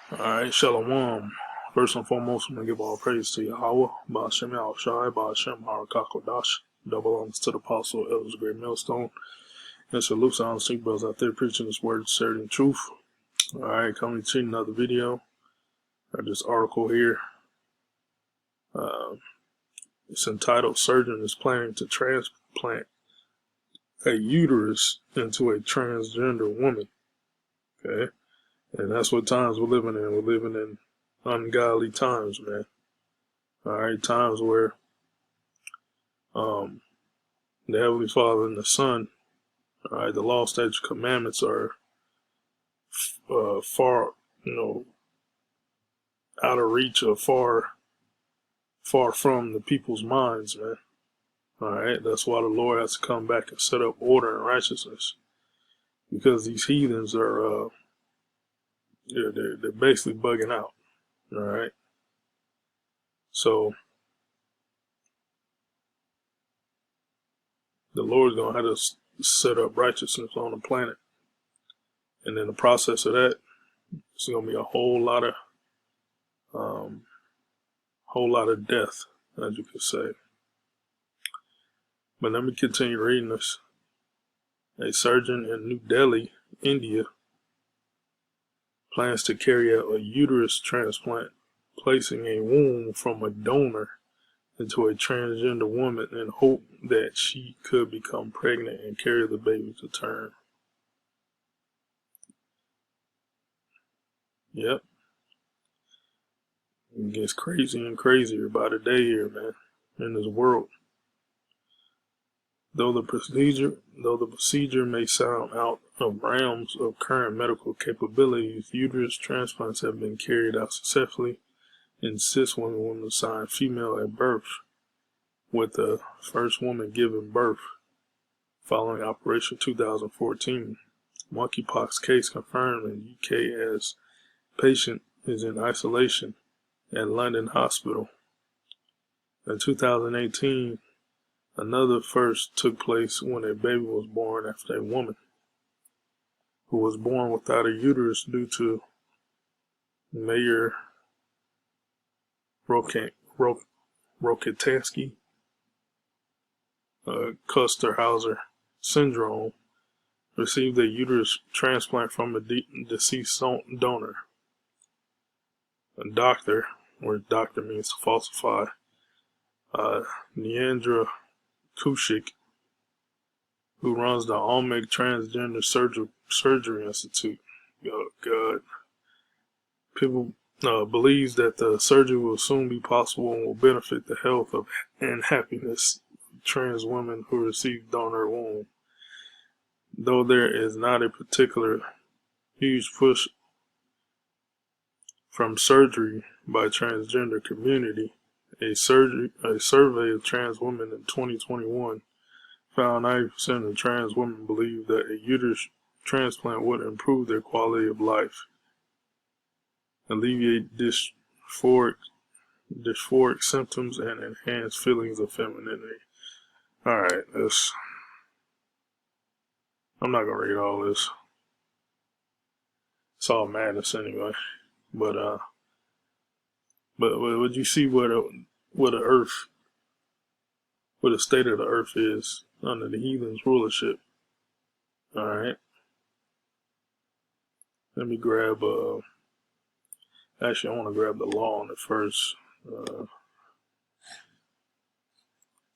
Alright, Shalom. First and foremost, I'm going to give all praise to Yahweh, Ba'ashem Yahushai, Ba'ashem Harakakodash, double honors to the apostle, elders, great millstone, and salutes on the brothers out there preaching this word, certain truth. Alright, coming to another video. Got this article here. It's entitled, Surgeon is Planning to Transplant a Uterus into a Transgender Woman. Okay? And that's what times we're living in. We're living in ungodly times, man. Alright, times where the Heavenly Father and the Son, alright, the law, statutes, commandments are far, out of reach or far from the people's minds, man. Alright, that's why the Lord has to come back and set up order and righteousness. Because these heathens are, they're basically bugging out. Alright. So, the Lord's going to have to set up righteousness on the planet. And in the process of that, it's going to be a whole lot of death, as you could say. But let me continue reading this. A surgeon in New Delhi, India, plans to carry out a uterus transplant, placing a womb from a donor into a transgender woman in hope that she could become pregnant and carry the baby to term. Yep. It gets crazier and crazier by the day here, man, in this world. Though the procedure may sound out of realms of current medical capabilities, uterus transplants have been carried out successfully in cis women assigned female at birth, with the first woman giving birth following Operation 2014. Monkeypox case confirmed in UK as patient is in isolation at London Hospital. In 2018, another first took place when a baby was born after a woman who was born without a uterus due to Mayer Rokitansky Kusterhauser syndrome, received a uterus transplant from a deceased donor. A doctor, where doctor means to falsify, Neandra Kushik, who runs the Olmec Transgender Surgery Institute. Oh, God. People believes that the surgery will soon be possible and will benefit the health and happiness of trans women who receive donor womb. Though there is not a particular huge push from surgery by transgender community, a survey of trans women in 2021 found 90% of trans women believe that a uterus transplant would improve their quality of life, alleviate dysphoric symptoms, and enhance feelings of femininity. Alright, I'm not gonna read all this. It's all madness anyway. But would you see what the state of the earth is under the heathen's rulership? Alright. Let me grab actually I want to grab the law on it first.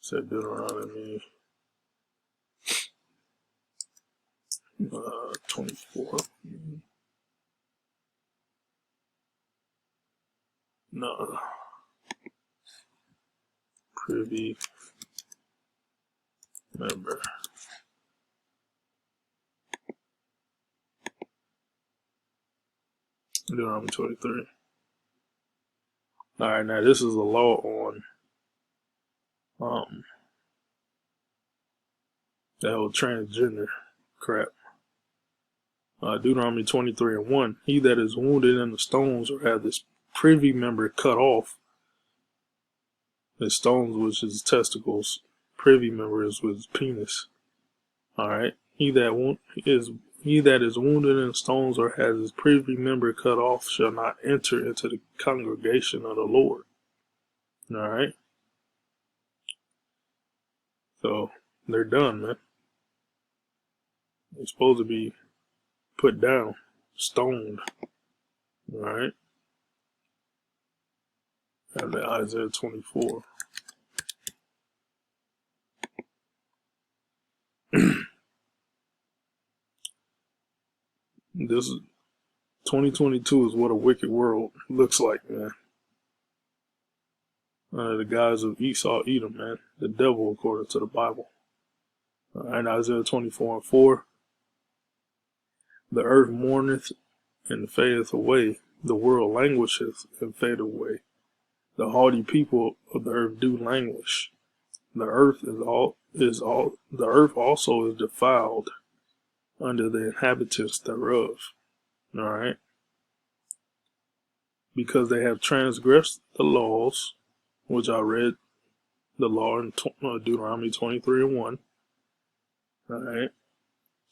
Said Deuteronomy 24. No. Privy member. Deuteronomy 23. Alright, now this is a law on that whole transgender crap. Deuteronomy 23:1. He that is wounded in the stones or have this privy member cut off. The stones, which is testicles. Privy member is with his penis. Alright. He that is he that is wounded in stones or has his privy member cut off shall not enter into the congregation of the Lord. All right. So they're done, man. They're supposed to be put down, stoned. All right. And then Isaiah 24. This is 2022 is what a wicked world looks like, man. The guys of Esau, Edom, man. The devil, according to the Bible. And Isaiah 24:4. The earth mourneth and fadeth away. The world languisheth and fadeth away. The haughty people of the earth do languish. The earth the earth also is defiled under the inhabitants thereof. All right. Because they have transgressed the laws, which I read the law in Deuteronomy 23:1. All right.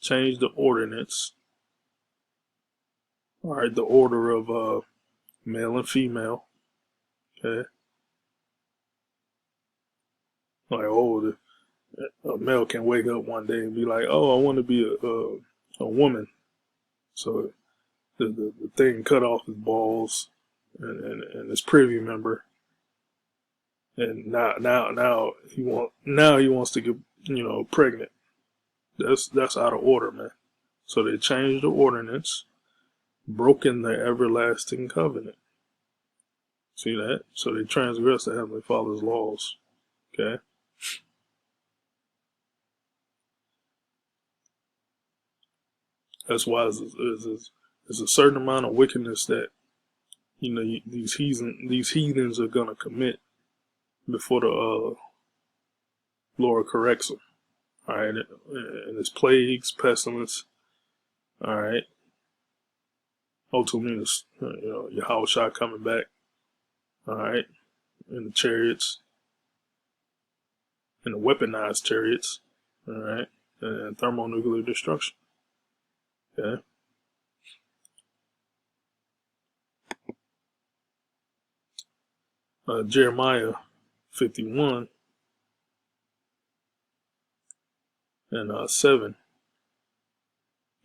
Changed the ordinance. All right. The order of male and female. Okay. Like, oh, a male can wake up one day and be like, oh, I want to be a woman. So the thing cut off his balls and his privy member. And now he wants to get, pregnant. That's out of order, man. So they changed the ordinance, broken the everlasting covenant. See that? So they transgressed the Heavenly Father's laws. Okay? That's why there's a certain amount of wickedness that these heathens are gonna commit before the Lord corrects them. All right, and it's plagues, pestilence. All right, ultimately, Yahushua coming back. All right, in the chariots, in the weaponized chariots. All right, and thermonuclear destruction. Okay. Jeremiah 51 and 7.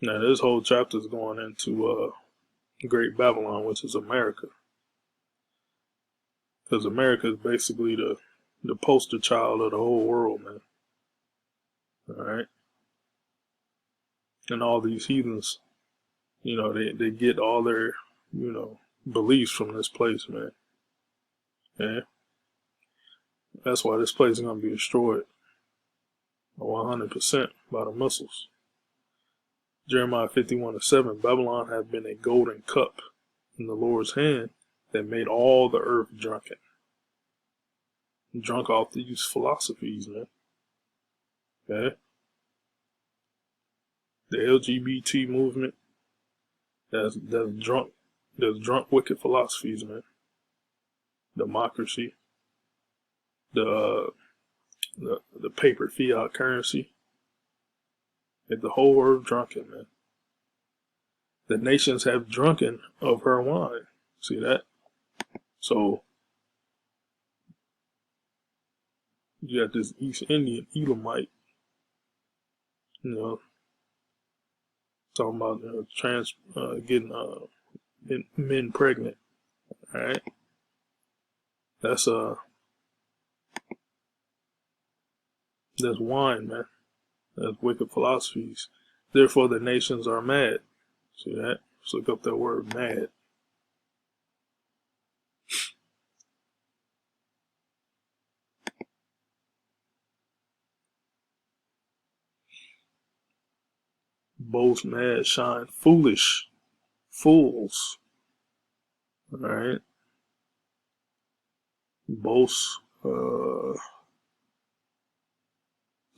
Now this whole chapter is going into Great Babylon, which is America, because America is basically the poster child of the whole world, man. All right, and all these heathens, they get all their beliefs from this place, man. Yeah, that's why this place is gonna be destroyed 100% by the missiles. Jeremiah 51:7. Babylon hath been a golden cup in the Lord's hand that made all the earth drunken. Drunk off these philosophies, man. Okay? The LGBT movement, that's drunk wicked philosophies, man. Democracy, the paper fiat currency, get the whole earth drunken, man. The nations have drunken of her wine. See that? So you got this East Indian Elamite, talking about getting men pregnant. All right, that's wine, man. That's wicked philosophies. Therefore, the nations are mad. See that? Let's look up that word, mad. Both mad, shine, foolish, fools. All right. Boast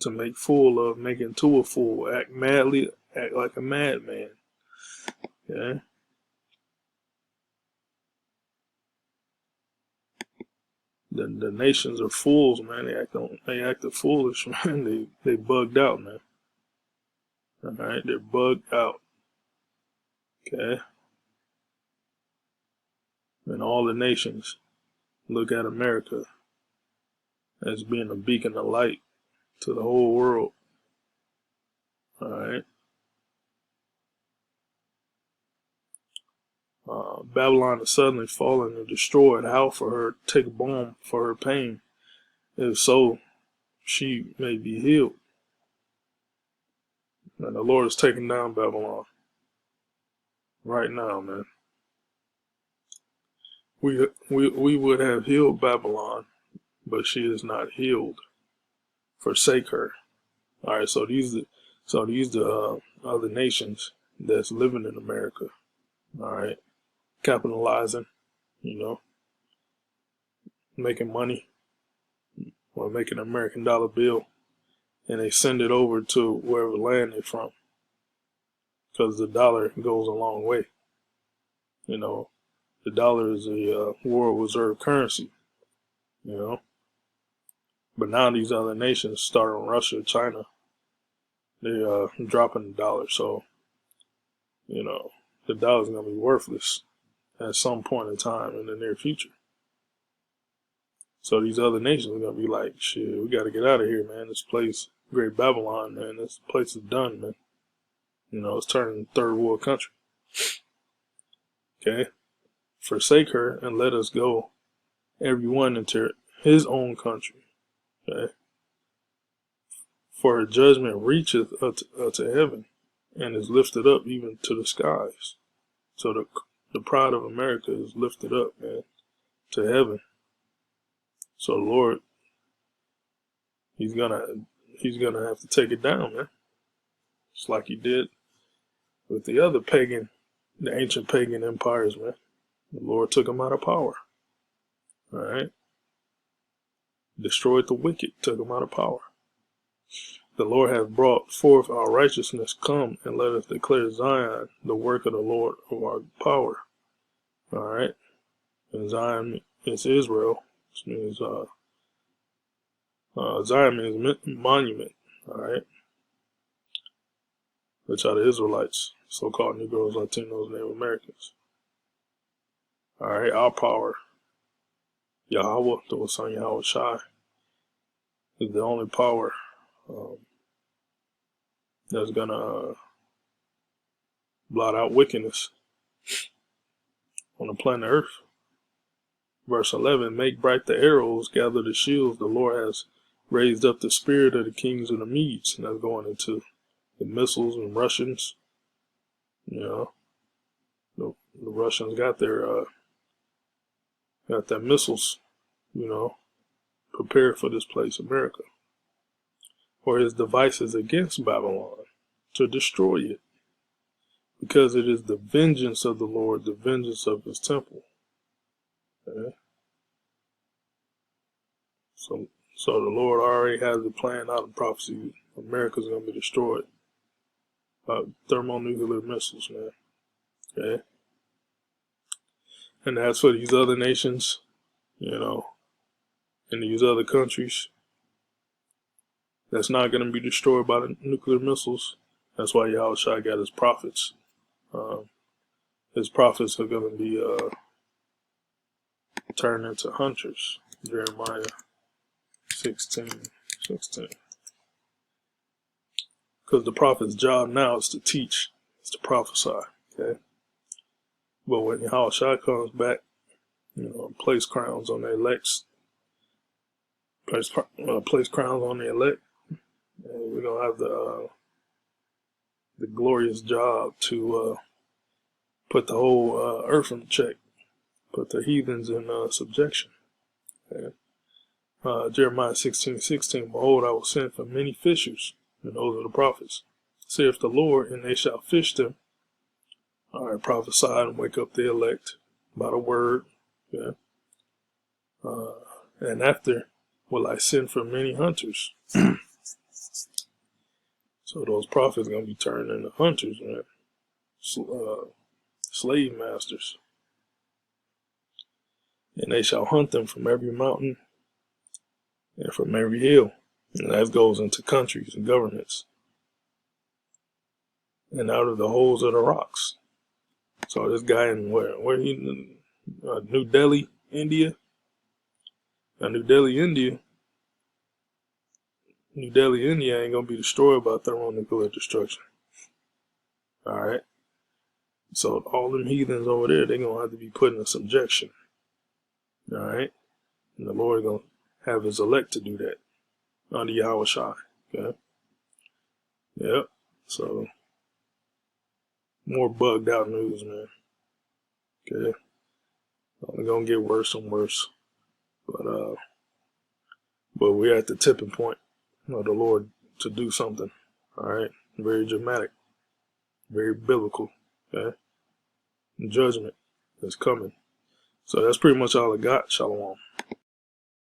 to make fool of, making to a fool, act madly, act like a madman. Okay. The nations are fools, man. They act foolish, man. They bugged out, man. All right, they're bugged out. Okay, and all the nations look at America as being a beacon of light to the whole world. All right. Babylon is suddenly fallen and destroyed. How for her to take a balm for her pain? If so, she may be healed. And the Lord is taking down Babylon right now, man. We would have healed Babylon, but she is not healed. Forsake her. All right. So these the other nations that's living in America. All right, capitalizing, making money or making an American dollar bill, and they send it over to wherever land they're from, because the dollar goes a long way. The dollar is a world reserve currency. But now these other nations, starting Russia, China, they're dropping the dollar. So, the dollar's gonna be worthless at some point in time in the near future. So these other nations are gonna be like, shit, we gotta get out of here, man. This place, Great Babylon, man, this place is done, man. It's turning third world country. Okay? Forsake her and let us go, everyone into his own country. Okay? For her judgment reacheth unto heaven, and is lifted up even to the skies. So the pride of America is lifted up, man, to heaven. So the Lord, he's gonna have to take it down, man. Just like he did with the other the ancient pagan empires, man. The Lord took them out of power. All right. Destroyed the wicked, took them out of power. The Lord hath brought forth our righteousness. Come and let us declare Zion the work of the Lord of our power. All right. And Zion is Israel, which means Zion means monument. All right. Which are the Israelites, so-called Negroes, Latinos, Native Americans. All right. Our power, Yahweh, the Son Yahweh Shai, is the only power that's gonna blot out wickedness on the planet Earth. Verse 11, make bright the arrows, gather the shields. The Lord has raised up the spirit of the kings of the Medes. And that's going into the missiles and Russians. The Russians got their missiles, prepared for this place, America. For his devices against Babylon, to destroy it, because it is the vengeance of the Lord, the vengeance of his temple. Okay? So the Lord already has it planned out in prophecy. America's going to be destroyed by thermonuclear missiles, man. Okay? And as for these other nations, and these other countries, that's not going to be destroyed by the nuclear missiles. That's why Yahushua got his prophets. His prophets are going to be turned into hunters. Jeremiah 16:16. Because the prophet's job now is to teach, is to prophesy. Okay. But when Yahushua comes back, place crowns on the elects. Place crowns on the elect. And we're gonna have the glorious job to put the whole earth in check, put the heathens in subjection. Okay. Jeremiah 16:16. Behold, I will send for many fishers, and those are the prophets, saith the Lord, and they shall fish them. All right, prophesy and wake up the elect by the word. Yeah. And after will I send for many hunters. So those prophets are going to be turned into hunters, man. Slave masters. And they shall hunt them from every mountain and from every hill. And that goes into countries and governments. and out of the holes of the rocks. So this guy in where he New Delhi, India. Now New Delhi, India ain't gonna be destroyed by thermonuclear destruction. Alright? So all them heathens over there, they're gonna have to be put in subjection. Alright? And the Lord gonna have his elect to do that under Yahweh Shai. Okay? Yep. So more bugged out news, man. Okay. Only gonna get worse and worse. But we're at the tipping point of the Lord to do something. Alright? Very dramatic. Very biblical. Okay? And judgment is coming. So that's pretty much all I got. Shalom.